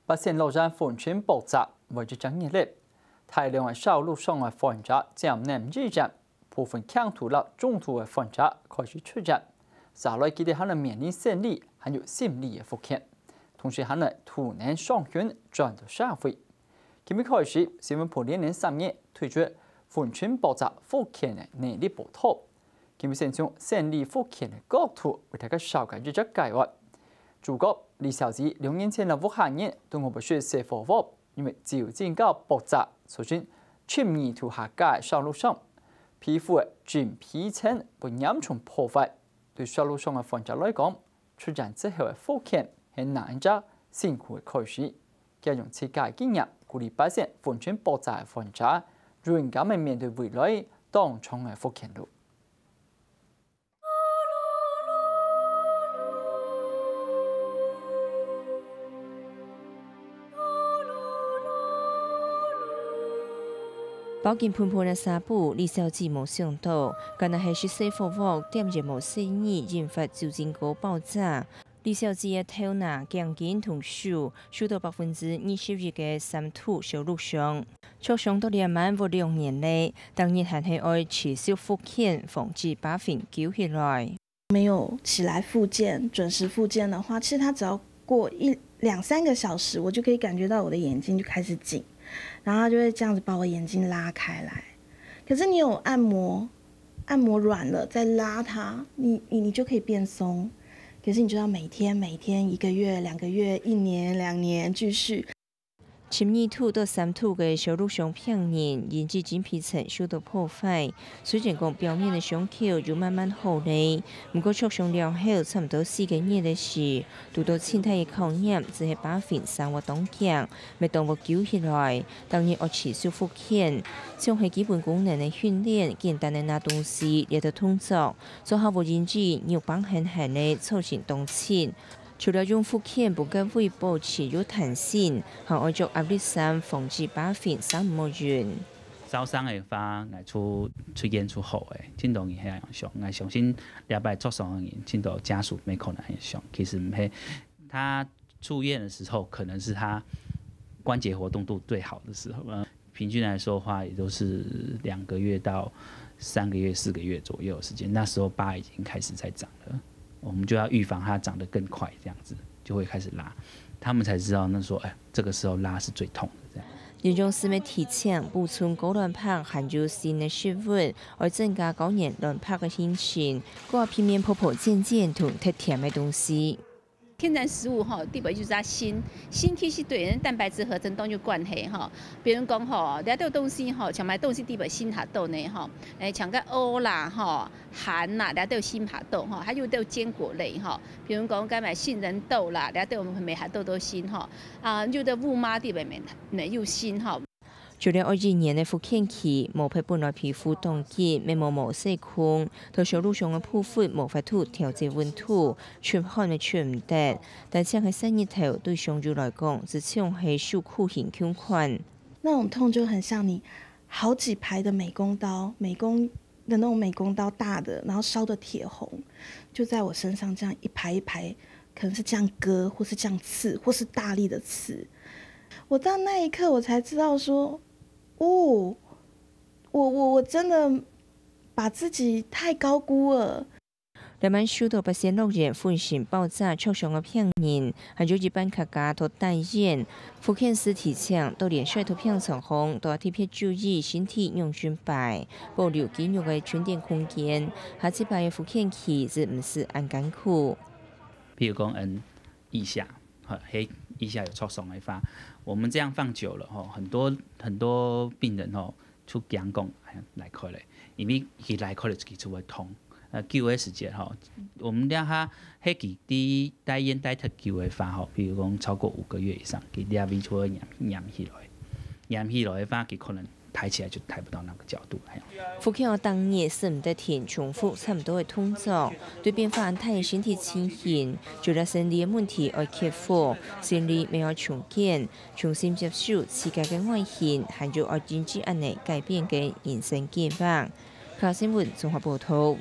把线路上风险爆炸，为咗整热力，大量嘅道路上嘅房价漸年日漸，部分強途啦、中途嘅房價開始出現，下來佢哋可能面臨生理還有心理嘅風險，同時可能突然傷權轉到社會。今日開始，新聞部年3月推出風險爆炸風險嘅能力報告，今日先從生理風險嘅角度為大家紹介呢隻計劃。主角李小姐2年前嘅武漢人對我們說寫火鍋，因為就正搞爆炸，首先全面塗下街道路上，皮膚嘅全皮層被嚴重破壞，對道路上嘅房價來講，出現之後嘅風險係難者辛苦嘅開始。加用設計經驗，鼓勵百姓風險爆炸嘅房價，讓佢哋面對未來當重嘅風險路。保健盤盤嘅紗布，李小姐冇想到，原來係寫火鍋點熱冇生意，引發酒精高爆炸。李小姐嘅頭腦、頸筋同手受到21%嘅三土收入上，促上到2萬或2年嚟，當然還係愛持續復健，防止把病救起來。沒有起來復健，準時復健的話，其實它只要過2-3個小時，我就可以感覺到我的眼睛就開始緊。然後他就會這樣子把我眼睛拉開來，可是你有按摩軟了再拉它，你就可以變鬆。可是你就要每天1個月、2個月、1年、2年繼續。深2土到3土嘅收入上病人，引致真皮層受到破壞。雖然講表面嘅傷口就慢慢好咧，不過觸傷了後差唔多4個月嘅事，遇到身體嘅考驗，只係把病生活當強，未當我救起來。當然我持續復健，像係基本功能嘅訓練，簡單嘅拿東西嚟到動作，做下無引致肉棒很狠嘅操行動前。除了用復健不嘅胃部持有彈性，還愛做壓力衫，防止把病生唔遠。招商嘅話，愛出現出好嘅，真當然係樣上。我相信禮拜做上嘅人，真到家屬沒可能係上。其實唔係，他住院嘅時候，可能是他關節活動度最好的時候。平均來說的話，也都是2個月到3個月、4個月左右的時間。那時候疤已經開始在長了。我們就要預防它長得更快，這樣子就會開始拉，他們才知道那說，這個時候拉是最痛的。有種是咪提倡補充高卵白含有鋅的食物，而增加高年卵白的興趣，過片面泡泡漸漸同特甜的東西。天然食物第一就是它鋅其實對人蛋白質合成都有關係比如講了啲東西像買東西第一鋅下豆呢像個歐啦韓啦，了啲鋅下豆還有啲堅果類比如講該買杏仁豆啦，了啲梅下豆都鋅有啲烏媽啲咪有鋅除了2年的復健期，毛皮本來皮膚凍結，眉毛冇細孔，同手路上嘅皮膚無法度調節溫度，出汗嘅出唔得。但係喺3日頭對上主來講，只像係受苦刑窮困。那種痛就很像你好幾排的美工刀，美工的那種美工刀大的，然後燒的鐵紅，就在我身上這樣一排一排，可能是這樣割，或是這樣刺，或是大力的刺。我到那一刻，我才知道說，哦，我真的把自己太高估了。人們受到8線6日風險爆炸灼傷嘅病人，還有一般客家都代言，復健師提倡到連續圖片上空都要特別注意身體用盡白，保留肌肉嘅充電空間。下次排嘅復健期是唔是很艱苦？譬如講腋下，腋下有挫傷嘅話，我們這樣放久了很多病人出驚講來開咧，因為佢來開咧自己就會痛。救嘅時間我們兩下迄期啲帶煙帶特救嘅話譬如講超過5個月以上，佢兩邊就會黏起來嘅話，佢可能抬起來就抬不到那個角度。復健嘅當日是唔得停重複差唔多嘅動作，對變化安泰嘅身體情形，除了生理嘅問題要克服，心理咪要重建，重新接受自己嘅外形，還有要經濟安尼改變嘅人生計劃。卡新聞綜合報道。